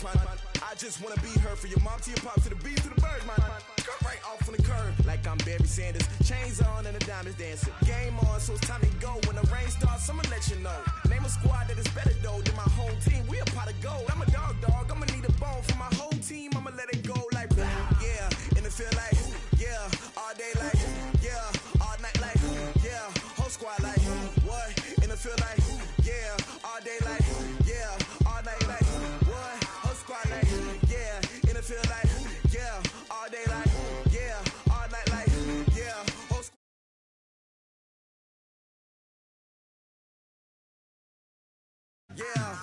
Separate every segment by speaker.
Speaker 1: words, man. I just wanna be her from your mom to your pop to the beat to the birds, man. Cut right off on the curb like I'm Barry Sanders. Chains on and the diamonds dancing. Game on, so it's time to go. When the rain starts, I'ma let you know. Name a squad that is better though than my whole team. We a pot of gold. I'm a dog. I'ma need a bone for my whole team. I'ma let it go like yeah. And it feel like yeah. All day like yeah. All night like yeah. Whole squad like what? And it feel like yeah. All day like yeah. All night like what? Whole squad like yeah. And it feel like yeah. All day like yeah. All night like yeah. Whole squad. Yeah.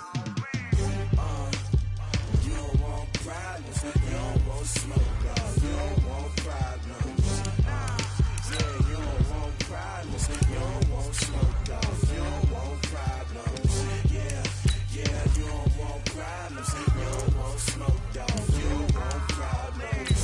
Speaker 1: You don't want problems. You don't want smoke. You don't want problems. Yeah, you don't want problems. You don't want smoke. You don't want problems. Yeah, you don't want problems. You don't want smoke. You don't want problems.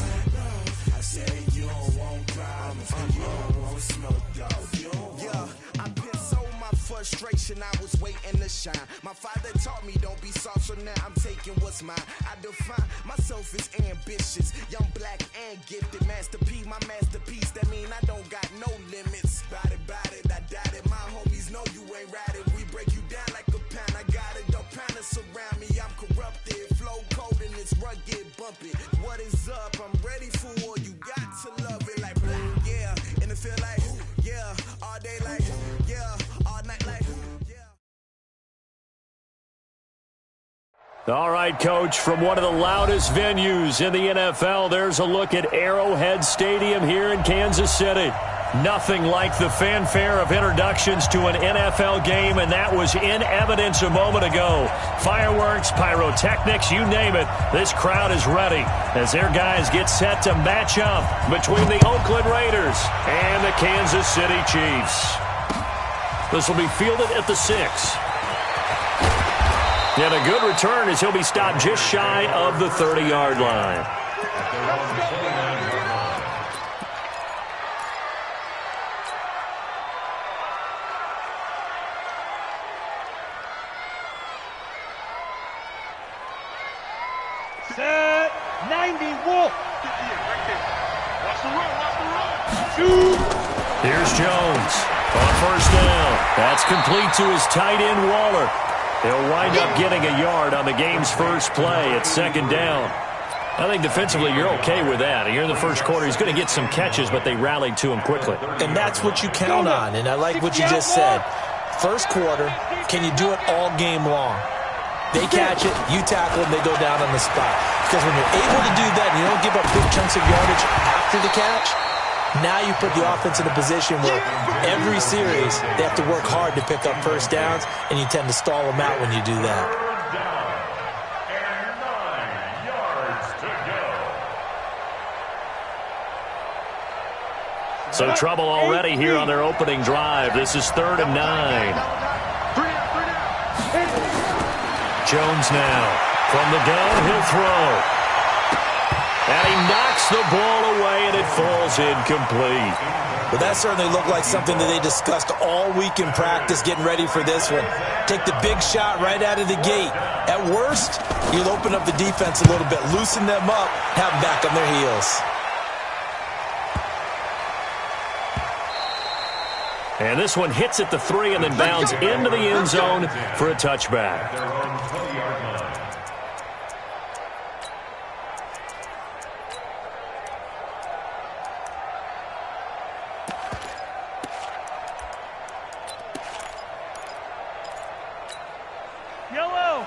Speaker 1: I said you don't want problems. You don't want smoke. You don't want. Yeah, I've been so my frustration. I was waiting to shine. My father taught me don't be soft, so now I'm taking what's mine. I define myself as ambitious, young, black, and gifted. Master P, my masterpiece. That mean I don't got no limits. Bout it, I doubt it. My homies know you ain't ratted. We break you down like a pound. I got it, don't pound us around me. I'm corrupted, flow cold and it's rugged, bumpy. What is up? I'm ready for war. You got to love it like blah, yeah. And it feel like yeah, all day like yeah, all night like yeah.
Speaker 2: All right, Coach, from one of the loudest venues in the NFL, there's a look at Arrowhead Stadium here in Kansas City. Nothing like the fanfare of introductions to an NFL game, and that was in evidence a moment ago. Fireworks, pyrotechnics, you name it, this crowd is ready as their guys get set to match up between the Oakland Raiders and the Kansas City Chiefs. This will be fielded at the 6. And a good return as he'll be stopped just shy of the 30-yard line.
Speaker 3: Set 90 Wolf. Watch the run. Shoot.
Speaker 2: Here's Jones on first down. That's complete to his tight end, Waller. He'll wind up getting a yard on the game's first play at second down. I think defensively you're okay with that. Here in the first quarter, he's going to get some catches, but they rallied to him quickly.
Speaker 4: And that's what you count on, and I like what you just said. First quarter, can you do it all game long? They catch it, you tackle them, they go down on the spot. Because when you're able to do that and you don't give up big chunks of yardage after the catch, now you put the offense in a position where every series they have to work hard to pick up first downs, and you tend to stall them out when you do that.
Speaker 2: So trouble already here on their opening drive. This is 3rd and 9. Jones now from the gun, he'll throw. And he knocks the ball away, and it falls incomplete.
Speaker 4: But that certainly looked like something that they discussed all week in practice, getting ready for this one. Take the big shot right out of the gate. At worst, you'll open up the defense a little bit, loosen them up, have them back on their heels.
Speaker 2: And this one hits at the 3 and then bounds into the end zone for a touchback.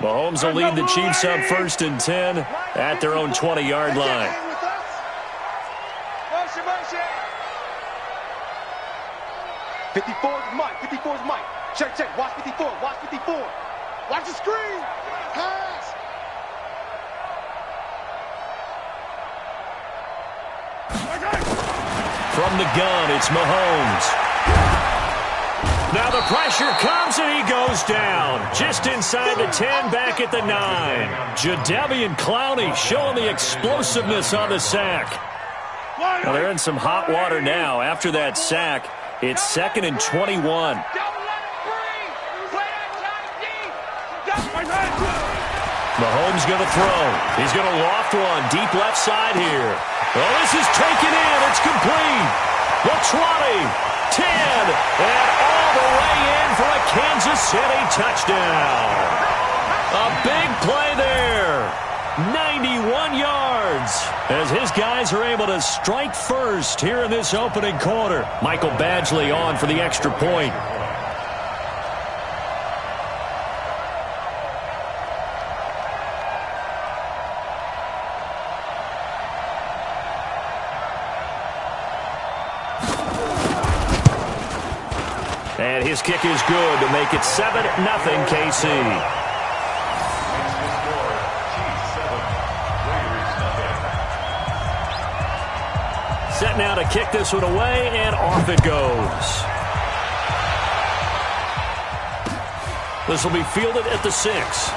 Speaker 2: Mahomes will lead the Chiefs up 1st and 10 at their own 20-yard line.
Speaker 3: Mike. 54 is Mike. Check. Watch 54. Watch the screen. Pass.
Speaker 2: From the gun, it's Mahomes. Now the pressure comes and he goes down. Just inside the 10, back at the 9. Jadeveon Clowney showing the explosiveness on the sack. Well, they're in some hot water now after that sack. It's 2nd and 21. Mahomes going to throw. He's going to loft one deep left side here. Oh, this is taken in. It's complete. The 20, 10, and all the way in for a Kansas City touchdown. A big play there. 91 yards as his guys are able to strike first here in this opening quarter. Michael Badgley on for the extra point. And his kick is good to make it 7-0 KC. Set now to kick this one away, and off it goes. This will be fielded at the 6.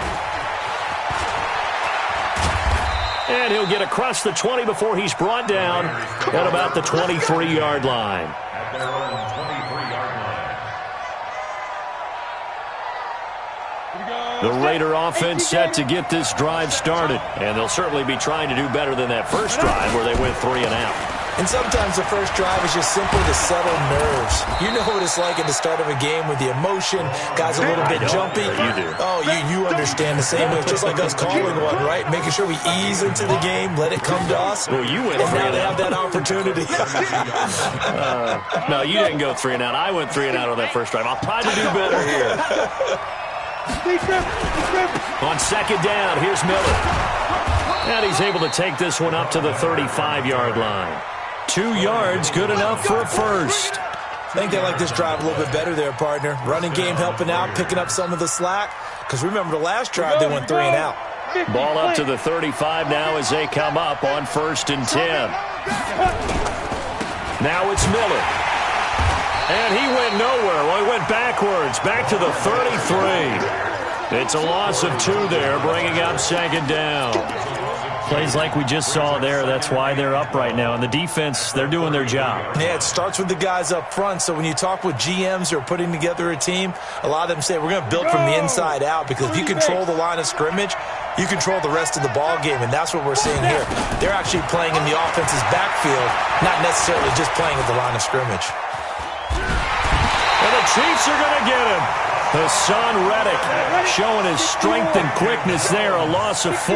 Speaker 2: And he'll get across the 20 before he's brought down at about the 23-yard line. The Raider offense set to get this drive started, and they'll certainly be trying to do better than that first drive where they went 3 and out.
Speaker 4: And sometimes the first drive is just simply to settle nerves. You know what it's like at the start of a game with the emotion, guys a little bit jumpy.
Speaker 2: You do.
Speaker 4: Oh, you understand the same way. It's just like us calling one, right? Making sure we ease into the game, let it come to us.
Speaker 2: Well, you went
Speaker 4: and
Speaker 2: 3
Speaker 4: now
Speaker 2: and
Speaker 4: they
Speaker 2: out.
Speaker 4: have that opportunity.
Speaker 2: No, you didn't go 3 and out. I went 3 and out on that first drive. I'll try to do better here. On second down, here's Miller. And he's able to take this one up to the 35-yard line. 2 yards, good enough for a first.
Speaker 4: I think they like this drive a little bit better there, partner. Running game helping out, picking up some of the slack. Because remember, the last drive they went 3 and out.
Speaker 2: Ball up to the 35 now as they come up on 1st and 10. Now it's Miller. And he went nowhere. Well, he went backwards, back to the 33. It's a loss of 2 there, bringing up second down. Plays like we just saw there. That's why they're up right now. And the defense, they're doing their job.
Speaker 4: Yeah, it starts with the guys up front. So when you talk with GMs who are putting together a team, a lot of them say we're going to build from the inside out, because if you control the line of scrimmage, you control the rest of the ball game, and that's what we're seeing here. They're actually playing in the offense's backfield, not necessarily just playing at the line of scrimmage.
Speaker 2: And the Chiefs are going to get him. Hassan Reddick showing his strength and quickness there, a loss of 4.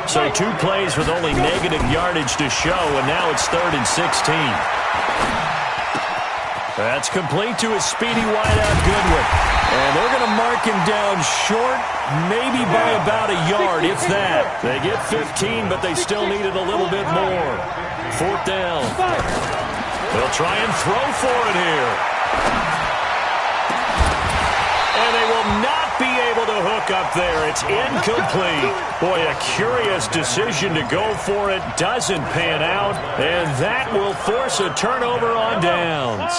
Speaker 2: So 2 plays with only negative yardage to show, and now it's 3rd and 16. That's complete to his speedy wideout Goodwin. And they're going to mark him down short, maybe by about a yard, if that. They get 15, but they still needed a little bit more. 4th down. They'll try and throw for it here. And they will not be able to hook up there. It's incomplete. Boy, a curious decision to go for it. Doesn't pan out. And that will force a turnover on downs.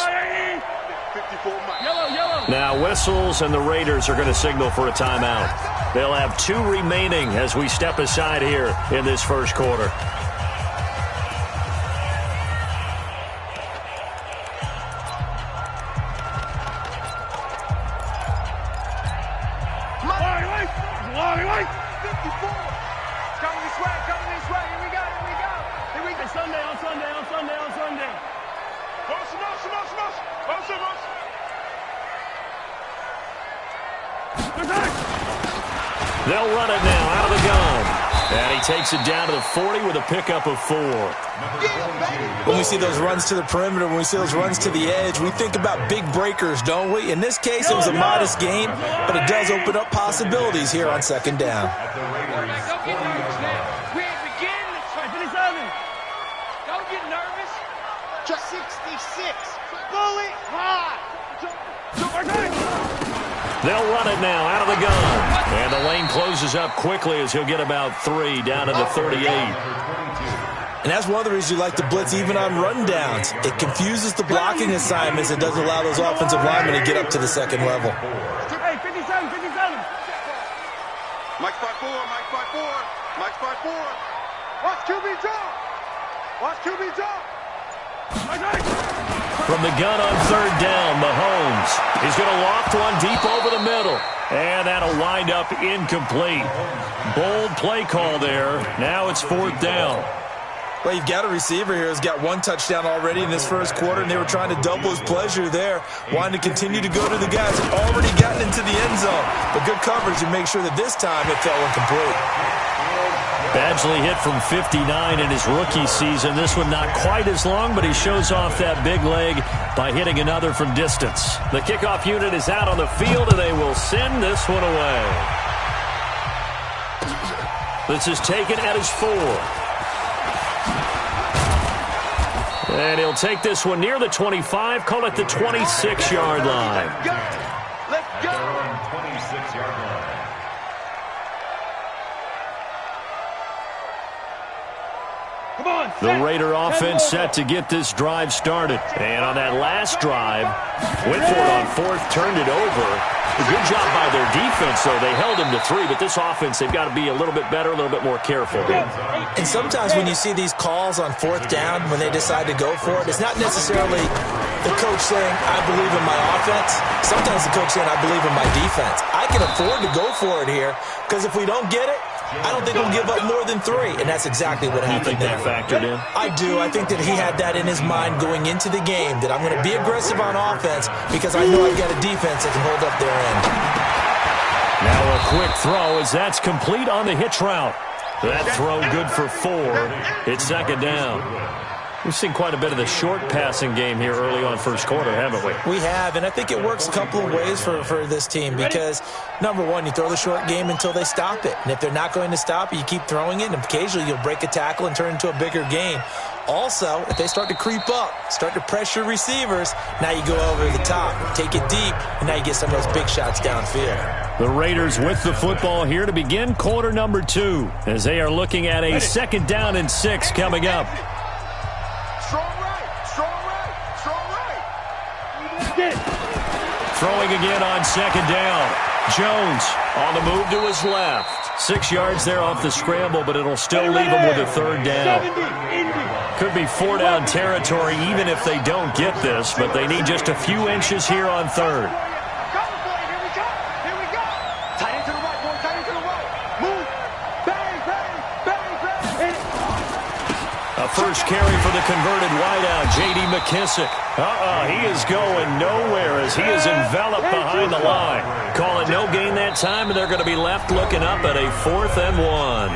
Speaker 2: Now whistles, and the Raiders are going to signal for a timeout. They'll have 2 remaining as we step aside here in this first quarter. They'll run it now out of the gun. And he takes it down to the 40 with a pickup of 4.
Speaker 4: When we see those runs to the perimeter, when we see those runs to the edge, we think about big breakers, don't we? In this case, it was a modest gain, but it does open up possibilities here on second down.
Speaker 3: Don't get nervous. Just 66. Bullet high.
Speaker 2: They'll run it now out of the gun. And the lane closes up quickly as he'll get about 3 down to the 38.
Speaker 4: And that's one of the reasons you like to blitz even on rundowns. It confuses the blocking assignments and doesn't allow those offensive linemen to get up to the second level.
Speaker 3: Hey, 57, 57. Mike's by 4, Mike's by 4, Mike's by 4. Watch QB jump. Watch QB jump.
Speaker 2: From the gun on 3rd down, Mahomes. He's going to loft one deep over the middle. And that'll wind up incomplete. Bold play call there. Now it's 4th down.
Speaker 4: Well, you've got a receiver here who's got 1 touchdown already in this first quarter, and they were trying to double his pleasure there, wanting to continue to go to the guys who've already gotten into the end zone. But good coverage to make sure that this time it fell incomplete.
Speaker 2: Badgley hit from 59 in his rookie season. This one not quite as long, but he shows off that big leg by hitting another from distance. The kickoff unit is out on the field, and they will send this one away. This is taken at his 4. And he'll take this one near the 25, call it the 26-yard line.
Speaker 3: Let's go.
Speaker 5: 26-yard line.
Speaker 3: Come on,
Speaker 2: The Raider offense set to get this drive started. And on that last drive, went for it on 4th, turned it over. A good job by their defense, though. They held him to 3, but this offense, they've got to be a little bit better, a little bit more careful.
Speaker 4: And sometimes when you see these calls on 4th down, when they decide to go for it, it's not necessarily the coach saying, I believe in my offense. Sometimes the coach saying, I believe in my defense. I can afford to go for it here, because if we don't get it, I don't think we'll give up more than 3, and that's exactly what happened there.
Speaker 2: You think that factored in?
Speaker 4: I do. I think that he had that in his mind going into the game, that I'm going to be aggressive on offense because I know I've got a defense that can hold up their end.
Speaker 2: Now a quick throw as that's complete on the hitch route. That throw good for 4. It's 2nd down. We've seen quite a bit of the short passing game here early on first quarter, haven't we?
Speaker 4: We have, and I think it works a couple of ways for this team because, number one, you throw the short game until they stop it. And if they're not going to stop it, you keep throwing it, and occasionally you'll break a tackle and turn it into a bigger gain. Also, if they start to creep up, start to pressure receivers, now you go over the top, take it deep, and now you get some of those big shots downfield.
Speaker 2: The Raiders with the football here to begin quarter number 2 as they are looking at a 2nd down and 6 coming up.
Speaker 3: Strong right, strong right, strong right.
Speaker 2: Throwing again on 2nd down. Jones on the move to his left. 6 yards there off the scramble, but it'll still leave him with a 3rd down. Could be 4 down territory even if they don't get this, but they need just a few inches here on 3rd.
Speaker 3: Here we go. Tight end to the right, boy, tight end to the right. Move. Bang, bang, bang, bang. Hit it.
Speaker 2: A first carry for the converted wideout, J.D. McKissick. He is going nowhere as he is enveloped behind the line. Call it no gain that time, and they're going to be left looking up at a 4th and 1.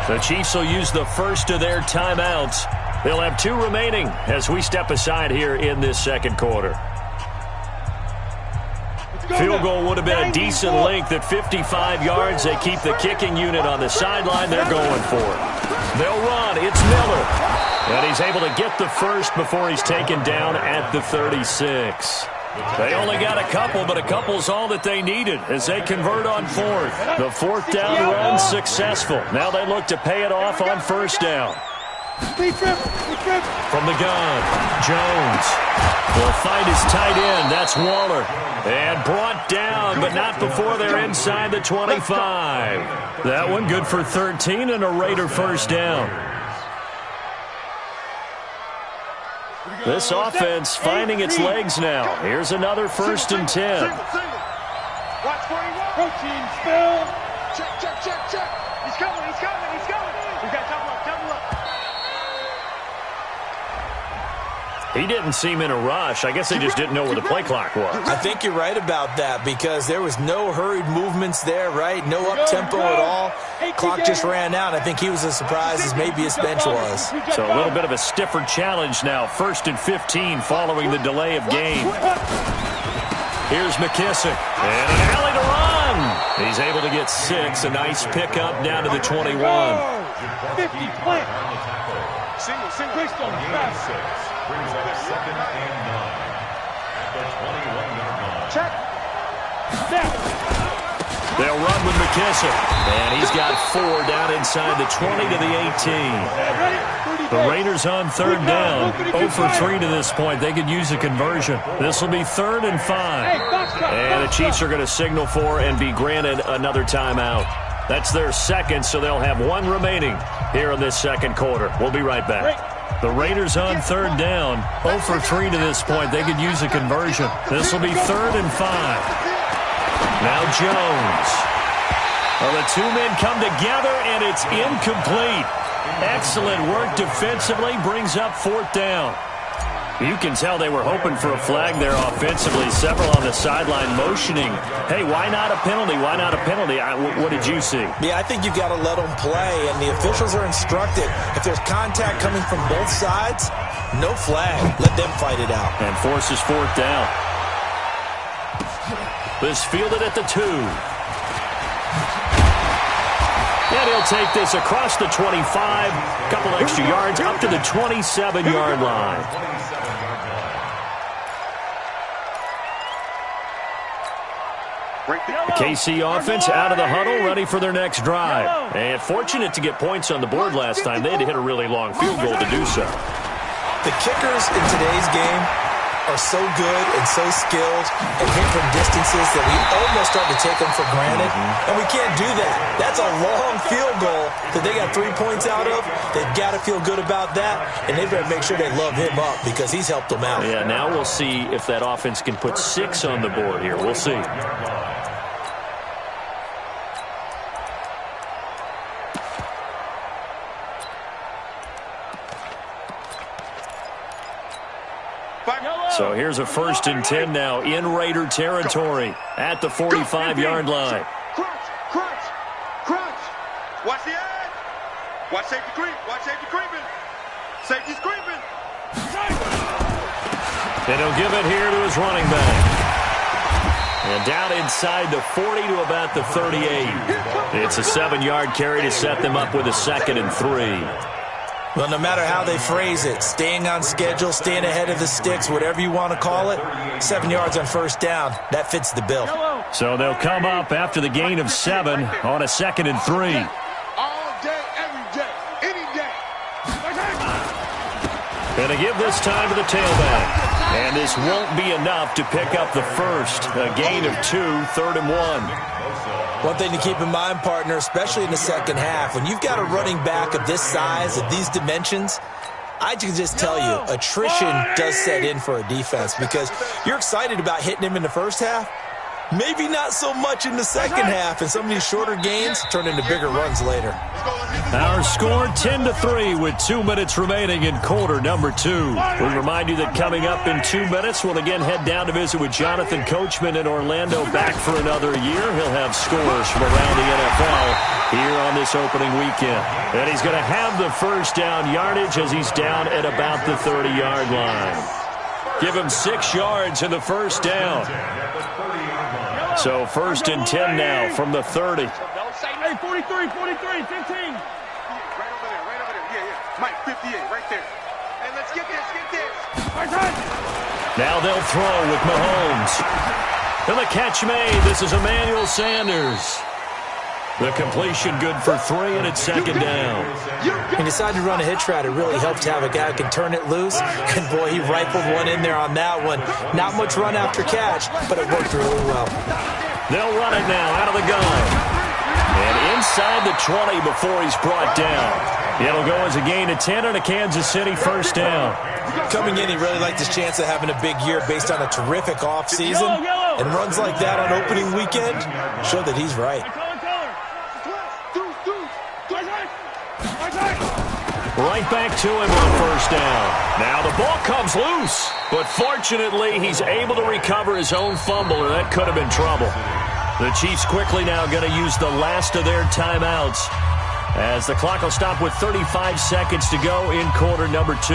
Speaker 2: The Chiefs will use the first of their timeouts. They'll have 2 remaining as we step aside here in this second quarter. Field goal would have been a decent length at 55 yards. They keep the kicking unit on the sideline. They're going for it. They'll run. It's Miller. And he's able to get the first before he's taken down at the 36. They only got a couple, but a couple's all that they needed as they convert on 4th. The 4th down run successful. Now they look to pay it off on 1st down. From the gun, Jones will find his tight end. That's Waller. And brought down, but not before they're inside the 25. That one good for 13 and a Raider 1st down. This offense finding its legs now. Here's another 1st and 10.
Speaker 3: Watch where he wants. Protein spill. Check, check, check, check. He's coming, he's coming, he's coming. We got double up, double up.
Speaker 2: He didn't seem in a rush. I guess they just didn't know where the play clock was.
Speaker 4: I think you're right about that because there was no hurried movements there, right? No up-tempo at all. Clock just ran out. I think he was as surprised as maybe his bench was.
Speaker 2: So a little bit of a stiffer challenge now. 1st and 15 following the delay of game. Here's McKissick. And an alley to run. He's able to get 6. A nice pickup down to the 21.
Speaker 3: 50 plant. Single, Bristol, fast.
Speaker 5: Brings up 2nd and 9 at the 21-yard line.
Speaker 3: Check.
Speaker 2: They'll run with McKissick. And he's got 4 down inside the 20 to the 18. The Raiders on 3rd down. 0 for 3 to this point. They could use a conversion. This will be 3rd and 5. And the Chiefs are going to signal for and be granted another timeout. That's their 2nd, so they'll have 1 remaining here in this second quarter. We'll be right back. The Raiders on 3rd down. 0 for 3 to this point. They could use a conversion. This will be 3rd and 5. Now Jones. Well, the two men come together, and it's incomplete. Excellent work defensively, brings up 4th down. You can tell they were hoping for a flag there offensively. Several on the sideline motioning, hey, why not a penalty? Why not a penalty? What did you see?
Speaker 4: Yeah, I think you've got to let them play, and the officials are instructed. If there's contact coming from both sides, no flag. Let them fight it out.
Speaker 2: And forces 4th down. This fielded at the 2. And he'll take this across the 25. A couple extra yards up to the 27-yard line. The KC offense out of the huddle, ready for their next drive. And fortunate to get points on the board last time. They had to hit a really long field goal to do so.
Speaker 4: The kickers in today's game are so good and so skilled and hit from distances that we almost start to take them for granted. And we can't do that. That's a long field goal that they got 3 points out of. They've got to feel good about that, and they better make sure they love him up because he's helped them out.
Speaker 2: Yeah, now we'll see if that offense can put 6 on the board here. We'll see. So here's a 1st and 10 now in Raider territory at the 45-yard line.
Speaker 3: Crunch. Watch the edge. Watch safety creep. Watch safety creeping. Safety's creeping.
Speaker 2: And he'll give it here to his running back. And down inside the 40 to about the 38. It's a 7-yard carry to set them up with a 2nd and 3.
Speaker 4: Well, no matter how they phrase it, staying on schedule, staying ahead of the sticks, whatever you want to call it, 7 yards on 1st down, that fits the bill.
Speaker 2: So they'll come up after the gain of 7 on a 2nd and 3.
Speaker 3: All day, every day, any day.
Speaker 2: And they give this time to the tailback. And this won't be enough to pick up the first. A gain of 2, 3rd and 1.
Speaker 4: One thing to keep in mind, partner, especially in the second half, when you've got a running back of this size, of these dimensions, I can just tell you, attrition does set in for a defense because you're excited about hitting him in the first half. Maybe not so much in the second half, and some of these shorter gains turn into bigger runs later.
Speaker 2: Our score 10-3 with 2 minutes remaining in quarter number 2. We remind you that coming up in 2 minutes, we'll again head down to visit with Jonathan Coachman in Orlando, back for another year. He'll have scores from around the NFL here on this opening weekend. And he's going to have the 1st down yardage as he's down at about the 30-yard line. Give him 6 yards in the 1st down. So 1st and 10 now from the 30.
Speaker 3: Hey, 43, 15. Right over there. Yeah. Mike, 58, right there. Hey, let's get this.
Speaker 2: Now they'll throw with Mahomes. And the catch made. This is Emmanuel Sanders. The completion good for 3, and it's 2nd down.
Speaker 4: He decided to run a hitch route. It really helped to have a guy who can turn it loose. And, boy, he rifled one in there on that one. Not much run after catch, but it worked really well.
Speaker 2: They'll run it now out of the gun. And inside the 20 before he's brought down. It'll go as a gain of 10 and a Kansas City 1st down.
Speaker 4: Coming in, he really liked his chance of having a big year based on a terrific offseason. And runs like that on opening weekend show that he's right.
Speaker 2: Right back to him on 1st down. Now the ball comes loose, but fortunately he's able to recover his own fumble, or that could have been trouble. The Chiefs quickly now going to use the last of their timeouts as the clock will stop with 35 seconds to go in quarter number 2.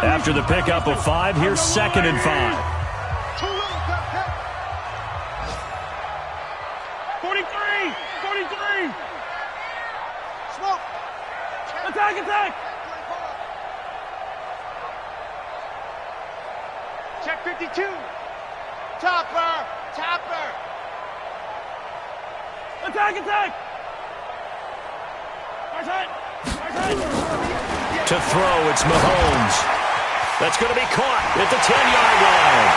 Speaker 2: After the pickup of 5, here's 2nd and 5.
Speaker 3: 43. Smoke. Attack. Check 52. Topper. Attack.
Speaker 2: To throw, it's Mahomes. That's going to be caught at the 10-yard line.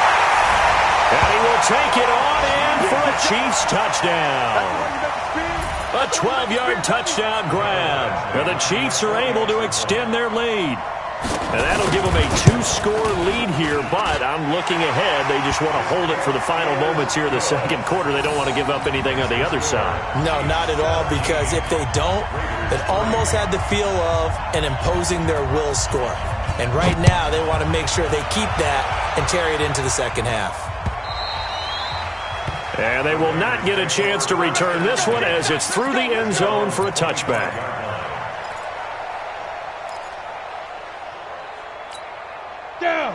Speaker 2: And he will take it on in for a Chiefs touchdown. A 12-yard touchdown grab. And the Chiefs are able to extend their lead. And that'll give them a 2-score lead here, but I'm looking ahead. They just want to hold it for the final moments here in the second quarter. They don't want to give up anything on the other side.
Speaker 4: No, not at all, because if they don't, it almost had the feel of an imposing their will score. And right now, they want to make sure they keep that and carry it into the second half.
Speaker 2: And they will not get a chance to return this one as it's through the end zone for a touchback.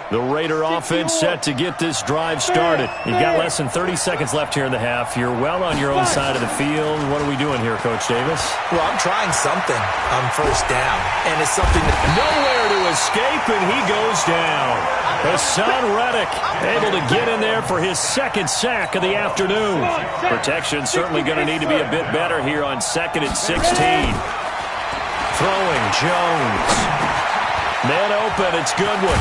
Speaker 2: The Raider offense set to get this drive started. You've got less than 30 seconds left here in the half. You're well on your own side of the field. What are we doing here, Coach Davis?
Speaker 4: Well, I'm trying something on first down, and it's something that
Speaker 2: nowhere to escape, and he goes down. Hassan Reddick able to get in there for his second sack of the afternoon. Protection certainly going to need to be a bit better here on 2nd and 16. Throwing Jones. Man open, it's Goodwin.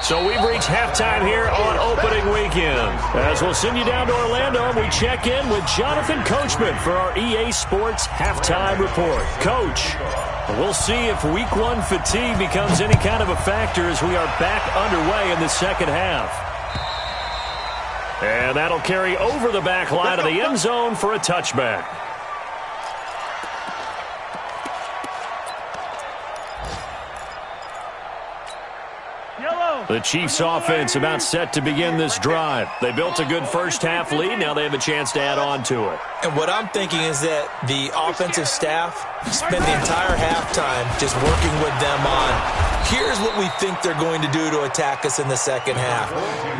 Speaker 2: So we've reached halftime here on opening weekend. As we'll send you down to Orlando, we check in with Jonathan Coachman for our EA Sports Halftime Report. Coach, we'll see if Week 1 fatigue becomes any kind of a factor as we are back underway in the second half. And that'll carry over the back line of the end zone for a touchback. The Chiefs offense about set to begin this drive. They built a good first half lead. Now they have a chance to add on to it.
Speaker 4: And what I'm thinking is that the offensive staff spend the entire halftime just working with them on, here's what we think they're going to do to attack us in the second half.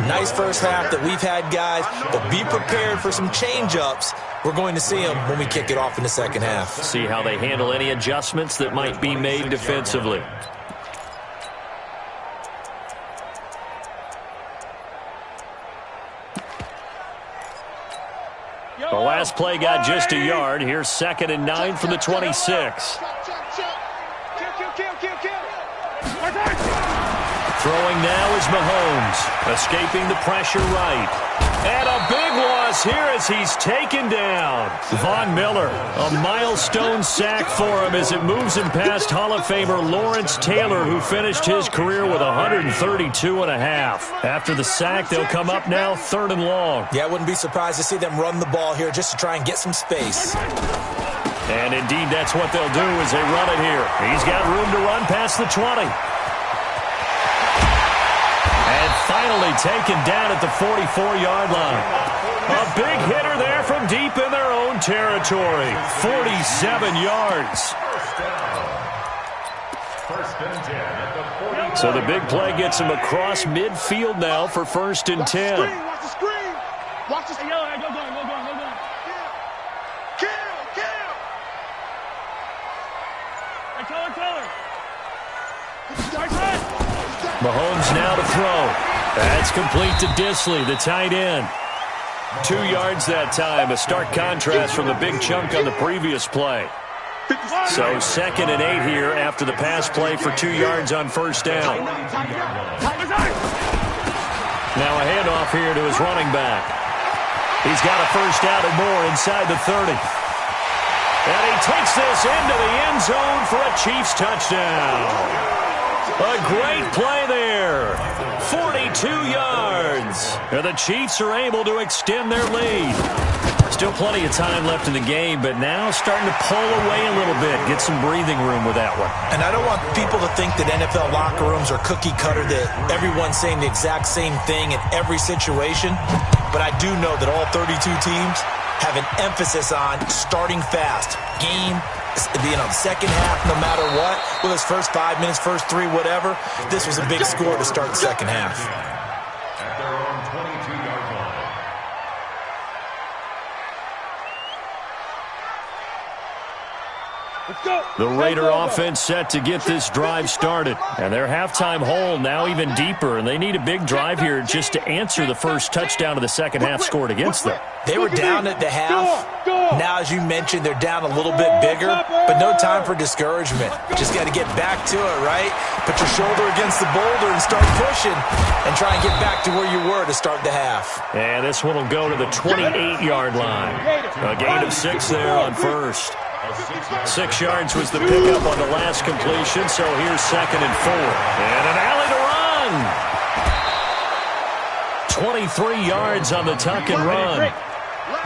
Speaker 4: Nice first half that we've had, guys, but be prepared for some change-ups. We're going to see them when we kick it off in the second half.
Speaker 2: See how they handle any adjustments that might be made defensively. The last play got just a yard. Here's 2nd and 9 from the 26. Throwing now is Mahomes, escaping the pressure right. And a big loss here as he's taken down. Von Miller, a milestone sack for him as it moves him past Hall of Famer Lawrence Taylor, who finished his career with 132 and a half. After the sack, they'll come up now 3rd and long.
Speaker 4: Yeah, I wouldn't be surprised to see them run the ball here just to try and get some space.
Speaker 2: And indeed, that's what they'll do as they run it here. He's got room to run past the 20. And finally taken down at the 44-yard line. A big hitter there from deep in their own territory. 47 yards. So the big play gets him across midfield now for 1st and 10.
Speaker 3: Watch the screen. Watch the screen. Go going. Kill. Hey, Taylor.
Speaker 2: Mahomes now to throw. That's complete to Disley, the tight end. 2 yards that time, a stark contrast from the big chunk on the previous play. So 2nd and 8 here after the pass play for 2 yards on first down. Now a handoff here to his running back. He's got a first down and more inside the 30. And he takes this into the end zone for a Chiefs touchdown. A great play there. 42 yards. And the Chiefs are able to extend their lead. Still plenty of time left in the game, but now starting to pull away a little bit. Get some breathing room with that one.
Speaker 4: And I don't want people to think that NFL locker rooms are cookie cutter, that everyone's saying the exact same thing in every situation. But I do know that all 32 teams have an emphasis on starting fast. Game, being on second half no matter what. Well, his first 5 minutes, first 3, whatever. This was a big score to start the second half.
Speaker 5: At their own 22-yard line.
Speaker 2: The Raider offense set to get this drive started. And their halftime hole now even deeper. And they need a big drive here just to answer the first touchdown of the second half scored against them.
Speaker 4: They were down at the half. Now, as you mentioned, they're down a little bit bigger, but no time for discouragement. Just got to get back to it, right? Put your shoulder against the boulder and start pushing and try and get back to where you were to start the half.
Speaker 2: And this one will go to the 28-yard line. A gain of 6 there on first. 6 yards was the pickup on the last completion, so here's 2nd and 4. And an alley to run. 23 yards on the tuck and run.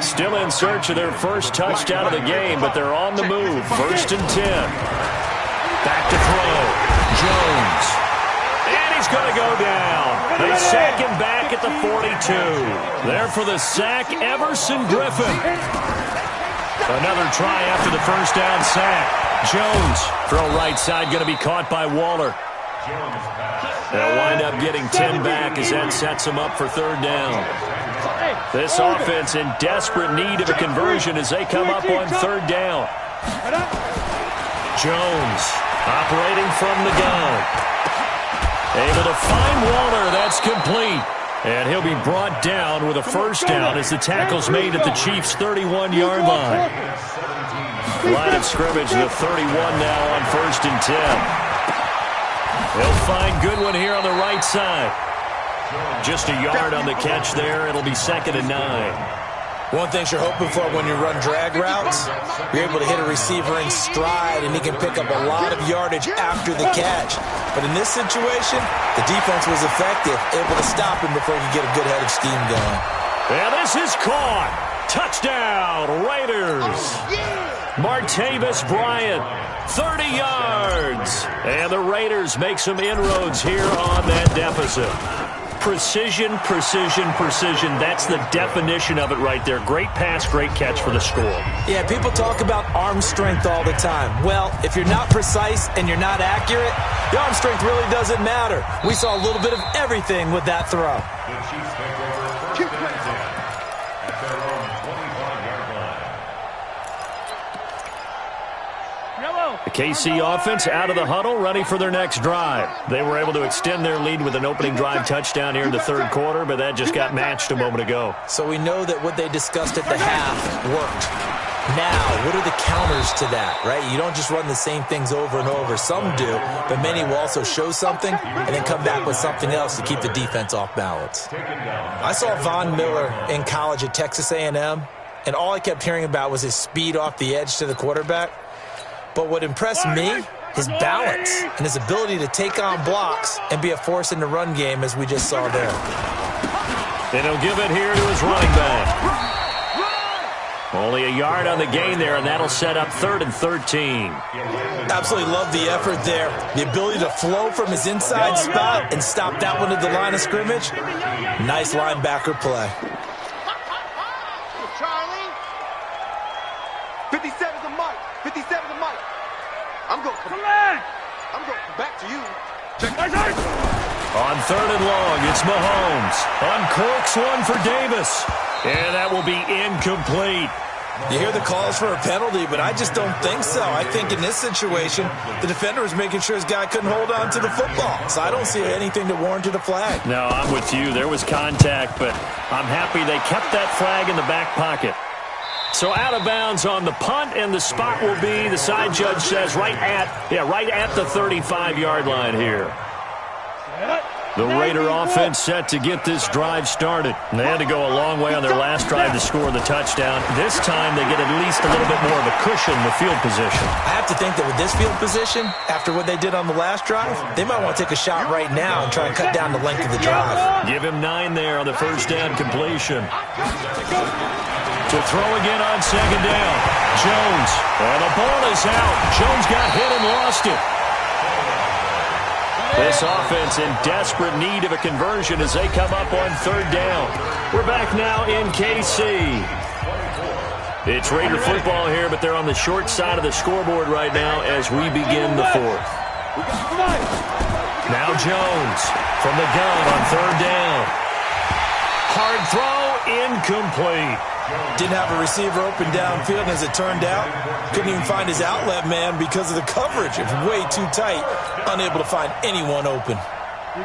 Speaker 2: Still in search of their first touchdown of the game, but they're on the move. 1st and 10. Back to throw. Jones. And he's going to go down. They sack him back at the 42. There for the sack, Everson Griffin. Another try after the first down sack. Jones, throw right side, going to be caught by Waller. They'll wind up getting 10 back as that sets them up for 3rd down. This offense in desperate need of a conversion as they come up on 3rd down. Jones operating from the gun. Able to find Waller. That's complete. And he'll be brought down with a first down as the tackle's made at the Chiefs' 31-yard line. Line of scrimmage, the 31 now on 1st and 10. They'll find Goodwin here on the right side. Just a yard on the catch there. It'll be 2nd and 9.
Speaker 4: One thing you're hoping for when you run drag routes, you're able to hit a receiver in stride, and he can pick up a lot of yardage after the catch. But in this situation, the defense was effective, able to stop him before he could get a good head of steam going.
Speaker 2: And this is caught. Touchdown, Raiders. Martavis Bryant, 30 yards. And the Raiders make some inroads here on that deficit. Precision, precision, precision. That's the definition of it right there. Great pass, great catch for the score.
Speaker 4: Yeah, people talk about arm strength all the time. Well, if you're not precise and you're not accurate, the arm strength really doesn't matter. We saw a little bit of everything with that throw.
Speaker 5: The Chiefs take over 3rd and 10 at their own 25-yard line.
Speaker 2: The KC offense out of the huddle, ready for their next drive. They were able to extend their lead with an opening drive touchdown here in the 3rd quarter, but that just got matched a moment ago.
Speaker 4: So we know that what they discussed at the half worked. Now, what are the counters to that, right? You don't just run the same things over and over. Some do, but many will also show something and then come back with something else to keep the defense off balance. I saw Von Miller in college at Texas A&M, and all I kept hearing about was his speed off the edge to the quarterback. But what impressed me, his balance and his ability to take on blocks and be a force in the run game, as we just saw there.
Speaker 2: And he'll give it here to his running back. Only a yard on the gain there, and that'll set up 3rd and 13.
Speaker 4: Absolutely love the effort there. The ability to flow from his inside spot and stop that one at the line of scrimmage. Nice linebacker play.
Speaker 3: Charlie. 57's a Mike. 57's a Mike. I'm going to come back. I'm going to come back to you. Check my side.
Speaker 2: On 3rd and long, it's Mahomes. Uncorks one for Davis. And that will be incomplete.
Speaker 4: You hear the calls for a penalty, but I just don't think so. I think in this situation, the defender was making sure his guy couldn't hold on to the football. So I don't see anything to warrant a flag.
Speaker 2: No, I'm with you. There was contact, but I'm happy they kept that flag in the back pocket. So out of bounds on the punt, and the spot will be, the side judge says, right at the 35-yard line here. The Raider offense set to get this drive started. And they had to go a long way on their last drive to score the touchdown. This time they get at least a little bit more of a cushion with field position.
Speaker 4: I have to think that with this field position, after what they did on the last drive, they might want to take a shot right now and try and cut down the length of the drive.
Speaker 2: Give him 9 there on the first down completion. To throw again on 2nd down. Jones. And the ball is out. Jones got hit and lost it. This offense in desperate need of a conversion as they come up on 3rd down. We're back now in KC. It's Raider football here, but they're on the short side of the scoreboard right now as we begin the 4th. Now Jones from the gun on 3rd down. Hard throw, incomplete.
Speaker 4: Didn't have a receiver open downfield, and as it turned out, couldn't even find his outlet man because of the coverage. It was way too tight, unable to find anyone open.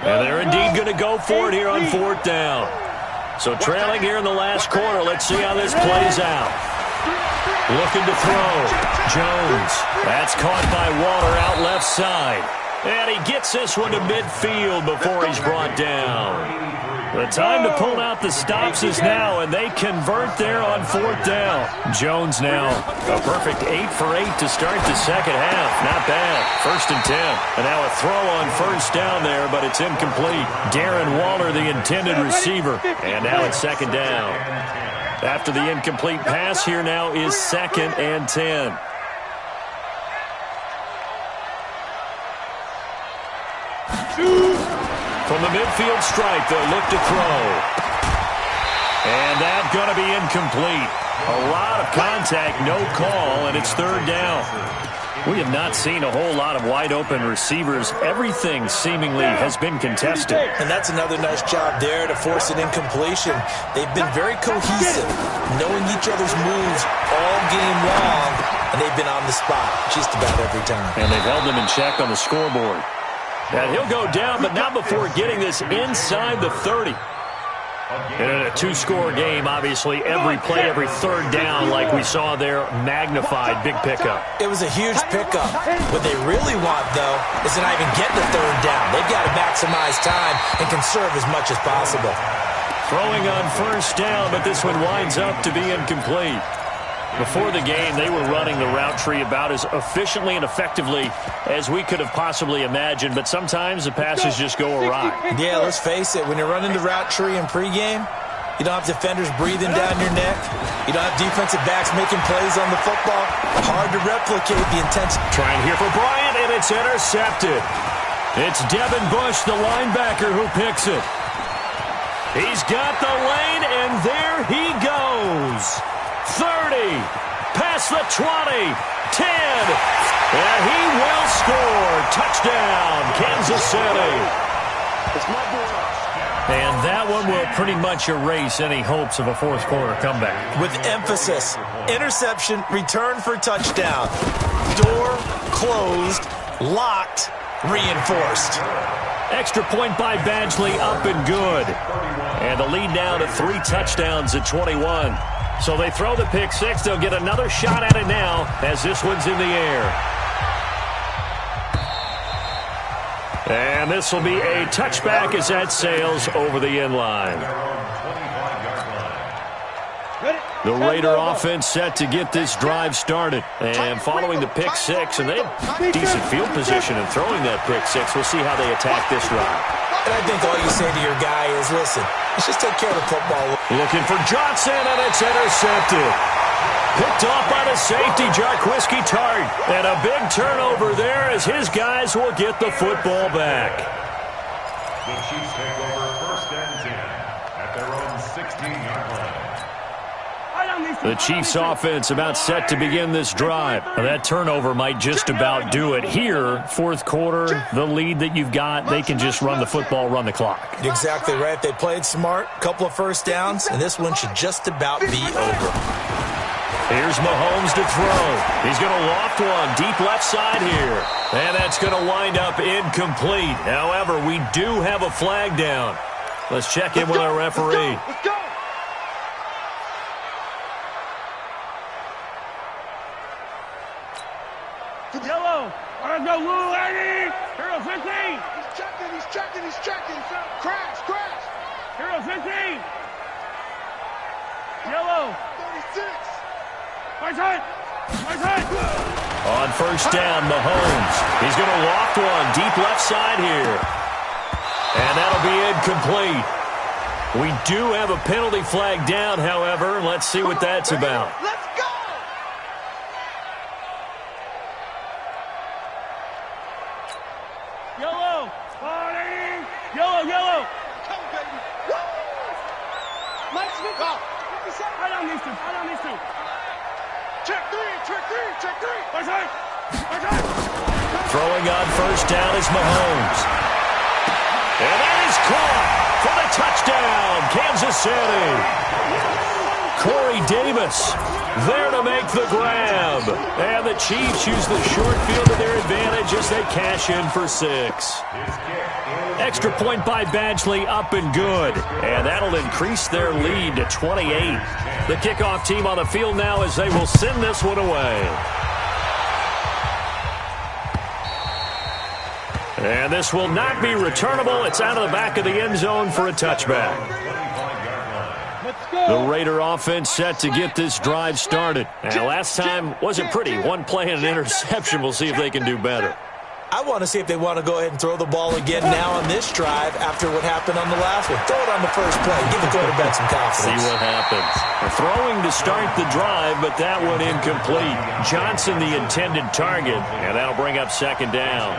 Speaker 2: And they're indeed going to go for it here on 4th down. So trailing here in the last quarter, let's see how this plays out. Looking to throw. Jones. That's caught by Waller out left side. And he gets this one to midfield before he's brought down. The time to pull out the stops is now, and they convert there on 4th down. Jones now a perfect 8 for 8 to start the second half. Not bad. 1st and 10. And now a throw on 1st down there, but it's incomplete. Darren Waller, the intended receiver. And now it's 2nd down. After the incomplete pass, here now is 2nd and 10. From the midfield stripe, they'll look to throw. And that's going to be incomplete. A lot of contact, no call, and it's 3rd down. We have not seen a whole lot of wide-open receivers. Everything seemingly has been contested.
Speaker 4: And that's another nice job there to force an incompletion. They've been very cohesive, knowing each other's moves all game long, and they've been on the spot just about every time.
Speaker 2: And they've held them in check on the scoreboard. And he'll go down, but not before getting this inside the 30. And in a 2-score game, obviously, every play, every 3rd down, like we saw there, magnified. Big pickup.
Speaker 4: It was a huge pickup. What they really want, though, is to not even get the 3rd down. They've got to maximize time and conserve as much as possible.
Speaker 2: Throwing on 1st down, but this one winds up to be incomplete. Before the game, they were running the route tree about as efficiently and effectively as we could have possibly imagined, but sometimes the passes just go awry.
Speaker 4: Yeah, let's face it. When you're running the route tree in pregame, you don't have defenders breathing down your neck. You don't have defensive backs making plays on the football. Hard to replicate the intensity.
Speaker 2: Trying here for Bryant, and it's intercepted. It's Devin Bush, the linebacker, who picks it. He's got the lane, and there he goes. 30, past the 20, 10, and he will score. Touchdown, Kansas City. And that one will pretty much erase any hopes of a 4th quarter comeback.
Speaker 4: With emphasis, interception, return for touchdown. Door closed, locked, reinforced.
Speaker 2: Extra point by Badgley, up and good. And the lead now to 3 touchdowns at 21. So they throw the pick 6. They'll get another shot at it now as this one's in the air. And this will be a touchback as that sails over the end line. The Raider offense set to get this drive started. And following the pick 6, and they have decent field position in throwing that pick 6. We'll see how they attack this drive.
Speaker 4: And I think all you say to your guy is, listen, let's just take care of the football.
Speaker 2: Looking for Johnson, and it's intercepted. Picked off by the safety, Jarquiski Tart. And a big turnover there as his guys will get the football back.
Speaker 5: The Chiefs take over 1st and 10 at their own 16-yard line.
Speaker 2: The Chiefs offense about set to begin this drive. That turnover might just about do it. Here, 4th quarter, the lead that you've got, they can just run the football, run the clock.
Speaker 4: Exactly right. They played smart, couple of 1st downs, and this one should just about be over.
Speaker 2: Here's Mahomes to throw. He's going to loft one deep left side here. And that's going to wind up incomplete. However, we do have a flag down. Let's check in with our referee.
Speaker 3: Let's go. Yellow. Let's go, Lou Eddie. Hero 15. He's checking. Crash. Hero 15. Yellow. 36. Right side.
Speaker 2: On 1st down, Mahomes. He's going to loft one deep left side here. And that'll be incomplete. We do have a penalty flag down, however. Let's see what that's about.
Speaker 3: Let's go. Yellow. Yellow. Come, baby. Woo. Mike Smith. Go. I don't need to. Check three. Right side.
Speaker 2: Throwing on 1st down is Mahomes. And that is caught for the touchdown, Kansas City. Corey Davis there to make the grab. And the Chiefs use the short field to their advantage as they cash in for 6. Extra point by Badgley, up and good. And that'll increase their lead to 28. The kickoff team on the field now as they will send this one away. And this will not be returnable. It's out of the back of the end zone for a touchback. The Raider offense set to get this drive started. And last time wasn't pretty. One play and an interception. We'll see if they can do better.
Speaker 4: I want to see if they want to go ahead and throw the ball again now on this drive after what happened on the last one. Throw it on the first play. Give the quarterback some confidence.
Speaker 2: See what happens. They're throwing to start the drive, but that one incomplete. Johnson the intended target, and that'll bring up second down.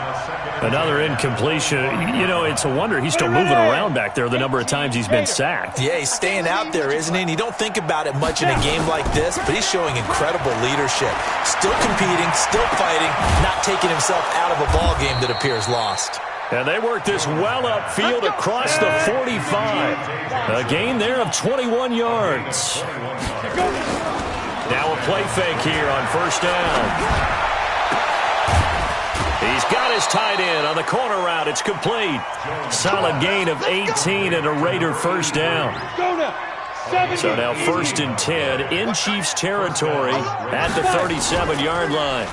Speaker 2: Another incompletion. You know, it's a wonder he's still moving around back there the number of times he's been sacked.
Speaker 4: Yeah, he's staying out there, isn't he? And you don't think about it much in a game like this, but he's showing incredible leadership. Still competing, still fighting, not taking himself out of a ball game that appears lost.
Speaker 2: And they work this well upfield across the 45. A gain there of 21 yards. Now a play fake here on first down. He's got his tight end on the corner route. It's complete. Solid gain of 18 and a Raider first down. So now 1st and 10 in Chiefs territory at the 37-yard line.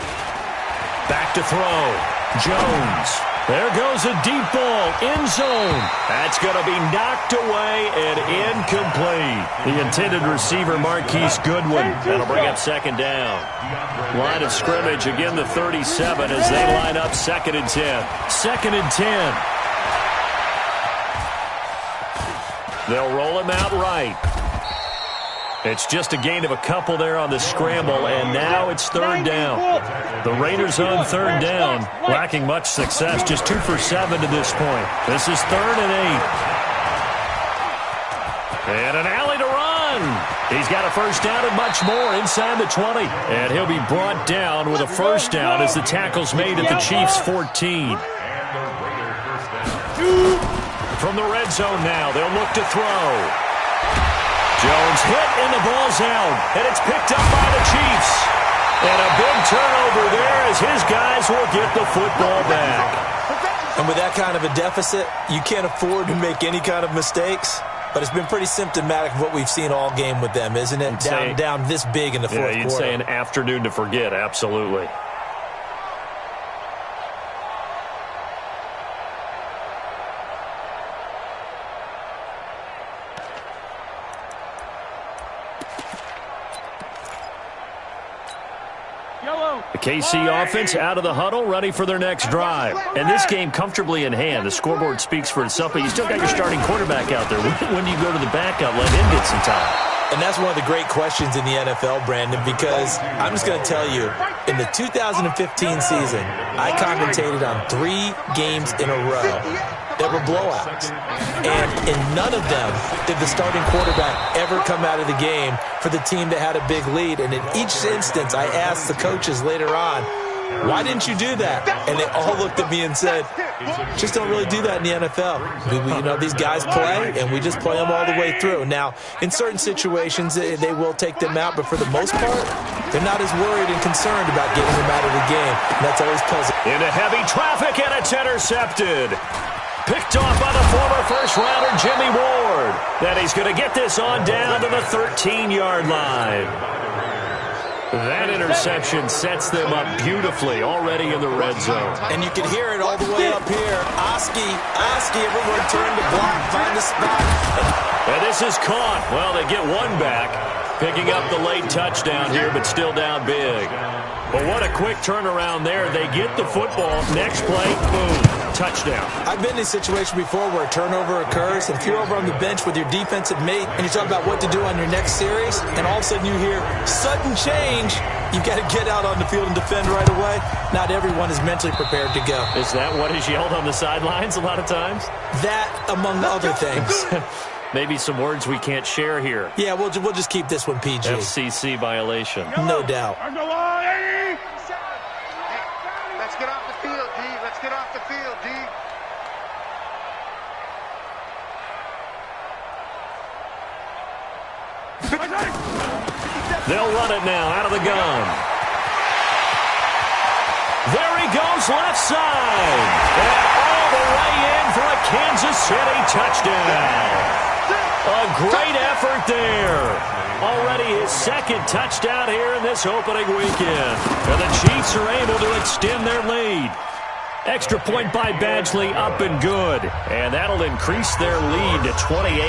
Speaker 2: Back to throw. Jones. There goes a deep ball. End zone. That's going to be knocked away and incomplete. The intended receiver, Marquise Goodwin. That'll bring up second down. Line of scrimmage, again the 37 as they line up 2nd and 10. 2nd and 10. They'll roll him out right. It's just a gain of a couple there on the scramble, and now it's 3rd down. The Raiders on 3rd down, lacking much success, just 2 for 7 to this point. This is 3rd and 8. And an alley to run. He's got a first down and much more inside the 20. And he'll be brought down with a first down as the tackle's made at the Chiefs' 14. From the red zone now, they'll look to throw. Jones hit and the ball's out, and it's picked up by the Chiefs. And a big turnover there as his guys will get the football back.
Speaker 4: And with that kind of a deficit, you can't afford to make any kind of mistakes. But it's been pretty symptomatic of what we've seen all game with them, isn't it? Down this big in the fourth quarter.
Speaker 2: You'd say an afternoon to forget, absolutely. The KC offense out of the huddle, ready for their next drive. And this game comfortably in hand. The scoreboard speaks for itself, but you still got your starting quarterback out there. When do you go to the backup, let him get some time?
Speaker 4: And that's one of the great questions in the NFL, Brandon, because I'm just going to tell you, in the 2015 season, I commentated on 3 games in a row that were blowouts. And in none of them did the starting quarterback ever come out of the game for the team that had a big lead. And in each instance, I asked the coaches later on, why didn't you do that? And they all looked at me and said, just don't really do that in the NFL. These guys play, and we just play them all the way through. Now, in certain situations, they will take them out, but for the most part, they're not as worried and concerned about getting them out of the game. And that's always pleasant.
Speaker 2: Into heavy traffic, and it's intercepted. Picked off by the former first-rounder Jimmy Ward. Then he's going to get this on down to the 13-yard line. That interception sets them up beautifully already in the red zone.
Speaker 4: And you can hear it all the way up here. Oski, everyone turn to block, find the spot.
Speaker 2: And this is caught. Well, they get one back, picking up the late touchdown here, but still down big. But what a quick turnaround there. They get the football. Next play, boom, touchdown.
Speaker 4: I've been in a situation before where a turnover occurs, and if you're over on the bench with your defensive mate and you talk about what to do on your next series, and all of a sudden you hear sudden change, you've got to get out on the field and defend right away. Not everyone is mentally prepared to go.
Speaker 2: Is that what is yelled on the sidelines a lot of times?
Speaker 4: That, among other things.
Speaker 2: Maybe some words we can't share here.
Speaker 4: Yeah, we'll just keep this one PG.
Speaker 2: FCC violation.
Speaker 4: No doubt.
Speaker 3: Let's get off the field, D. Let's get off the field, D.
Speaker 2: They'll run it now out of the gun. There he goes left side. And all the way in for a Kansas City touchdown. A great effort there. Already his 2nd touchdown here in this opening weekend. And the Chiefs are able to extend their lead. Extra point by Badgley, up and good. And that'll increase their lead to 28.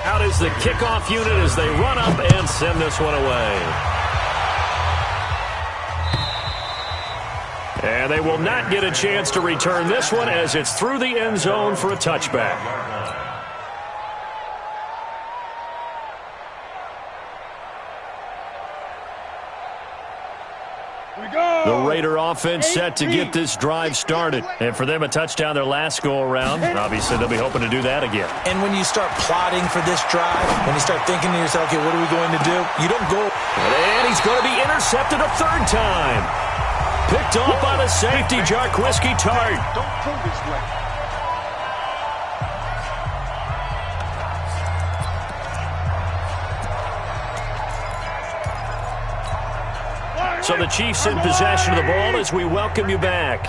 Speaker 2: Out is the kickoff unit as they run up and send this one away. And they will not get a chance to return this one as it's through the end zone for a touchback. The Raider offense set to get this drive started. And for them, a touchdown their last go-around. Obviously, they'll be hoping to do that again.
Speaker 4: And when you start plotting for this drive, when you start thinking to yourself, okay, what are we going to do? You don't go.
Speaker 2: And he's going to be intercepted a third time. Picked off by the safety, Jarquiski Tart.
Speaker 3: Don't pull this way.
Speaker 2: So the Chiefs in possession of the ball as we welcome you back.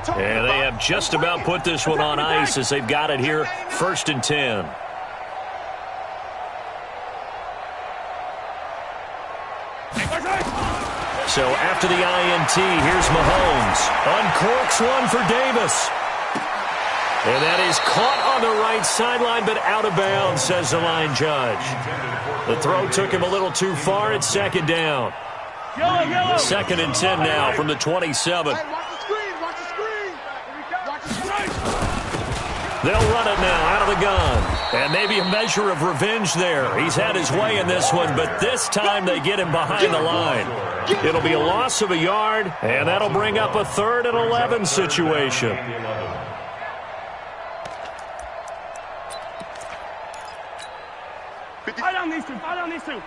Speaker 2: And they have just about put this one on ice as they've got it here, 1st and 10. So after the INT, here's Mahomes. Uncorks one for Davis. And that is caught on the right sideline, but out of bounds, says the line judge. The throw took him a little too far. It's 2nd down. 2nd and 10 now from the 27. They'll run it now out of the gun. And maybe a measure of revenge there. He's had his way in this one, but this time they get him behind the line. It'll be a loss of a yard, and that'll bring up a 3rd and 11 situation.
Speaker 3: Fight on these two. Fight on these two.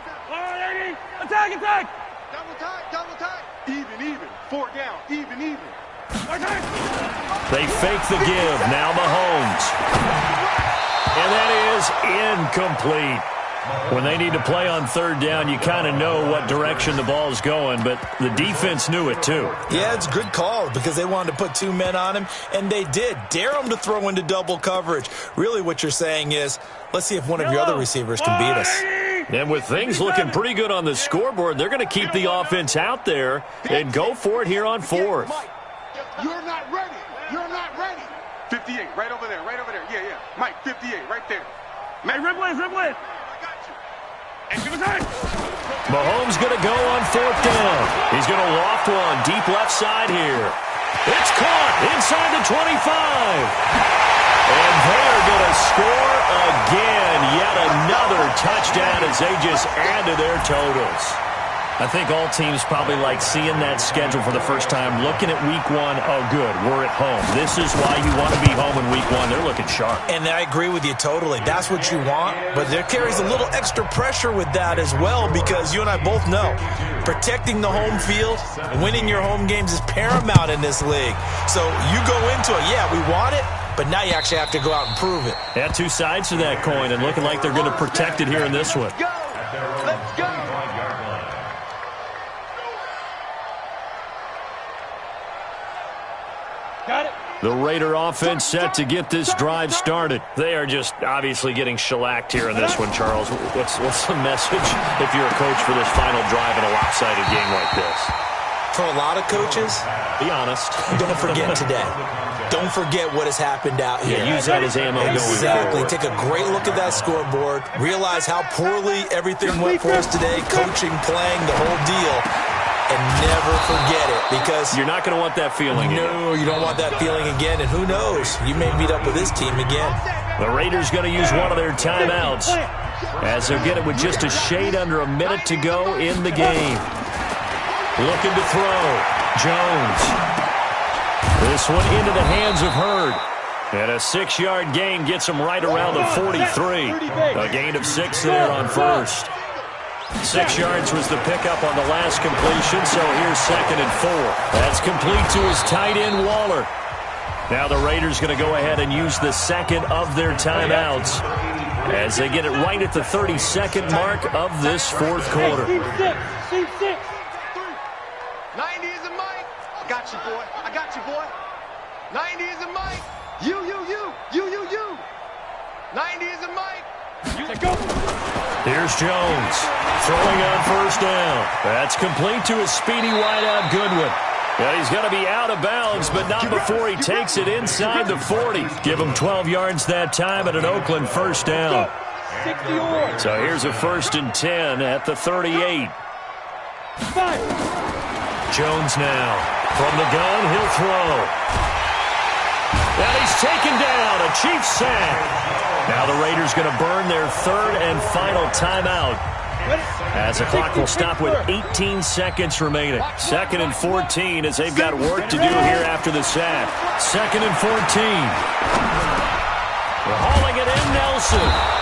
Speaker 3: Attack. Double tag. Even. 4 down. Even.
Speaker 2: They fake the give. Now Mahomes. And that is incomplete. When they need to play on 3rd down, you kind of know what direction the ball's going, but the defense knew it too.
Speaker 4: Yeah, it's a good call because they wanted to put 2 men on him, and they did. Dare him to throw into double coverage. Really what you're saying is, let's see if one of your other receivers can beat us.
Speaker 2: And with things looking pretty good on the scoreboard, they're going to keep the offense out there and go for it here on 4th.
Speaker 3: You're not ready. 58, right over there. Yeah. Mike, 58, right there. Mike, ribble it. I got you.
Speaker 2: Mahomes going to go on 4th down. He's going to loft one deep left side here. It's caught inside the 25. And they're going to score again. Yet another touchdown as they just add to their totals. I think all teams probably like seeing that schedule for the first time, looking at week 1. Oh, good, we're at home. This is why you want to be home in week 1. They're looking sharp.
Speaker 4: And I agree with you totally. That's what you want. But there carries a little extra pressure with that as well because you and I both know protecting the home field, winning your home games is paramount in this league. So you go into it, yeah, we want it. But now you actually have to go out and prove it.
Speaker 2: Yeah, 2 sides to that coin, and looking like they're going to protect it here in this one.
Speaker 3: Let's go. Got it.
Speaker 2: The Raider offense set to get this drive started. They are just obviously getting shellacked here in this one, Charles. What's the message if you're a coach for this final drive in a lopsided game like this?
Speaker 4: For a lot of coaches,
Speaker 2: be honest.
Speaker 4: Don't forget today. Don't forget what has happened out here.
Speaker 2: Yeah, use that as ammo going forward.
Speaker 4: Exactly. Take a great look at that scoreboard. Realize how poorly everything went for us today. Coaching, playing, the whole deal. And never forget it because
Speaker 2: you're not going to want that feeling again.
Speaker 4: No, you don't want that feeling again. And who knows? You may meet up with this team again.
Speaker 2: The Raiders going to use one of their timeouts as they'll get it with just a shade under a minute to go in the game. Looking to throw. Jones. This one into the hands of Hurd. And a 6-yard gain gets him right around the 43. A gain of 6 there on 1st. 6 yards was the pickup on the last completion, so here's 2nd and 4. That's complete to his tight end, Waller. Now the Raiders going to go ahead and use the 2nd of their timeouts as they get it right at the 32nd mark of this 4th quarter.
Speaker 3: 90 is a Mike. I got you, boy. 90 is a Mike. You. 90 is a Mike.
Speaker 2: Here's Jones throwing on 1st down. That's complete to his speedy wideout Goodwin. Well, he's going to be out of bounds, but not before he takes it inside the 40. Give him 12 yards that time and an Oakland first down. So here's a 1st and 10 at the 38. Jones now. From the gun, he'll throw. And he's taken down. A Chiefs sack. Now the Raiders going to burn their 3rd and final timeout, as the clock will stop with 18 seconds remaining. 2nd and 14 as they've got work to do here after the sack. 2nd and 14. They're hauling it in, Nelson.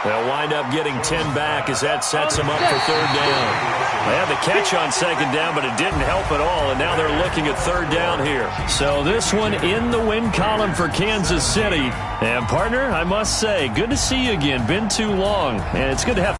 Speaker 2: They'll wind up getting 10 back as that sets them up for 3rd down. They had the catch on 2nd down, but it didn't help at all, and now they're looking at 3rd down here. So this one in the win column for Kansas City. And, partner, I must say, good to see you again. Been too long, and it's good to have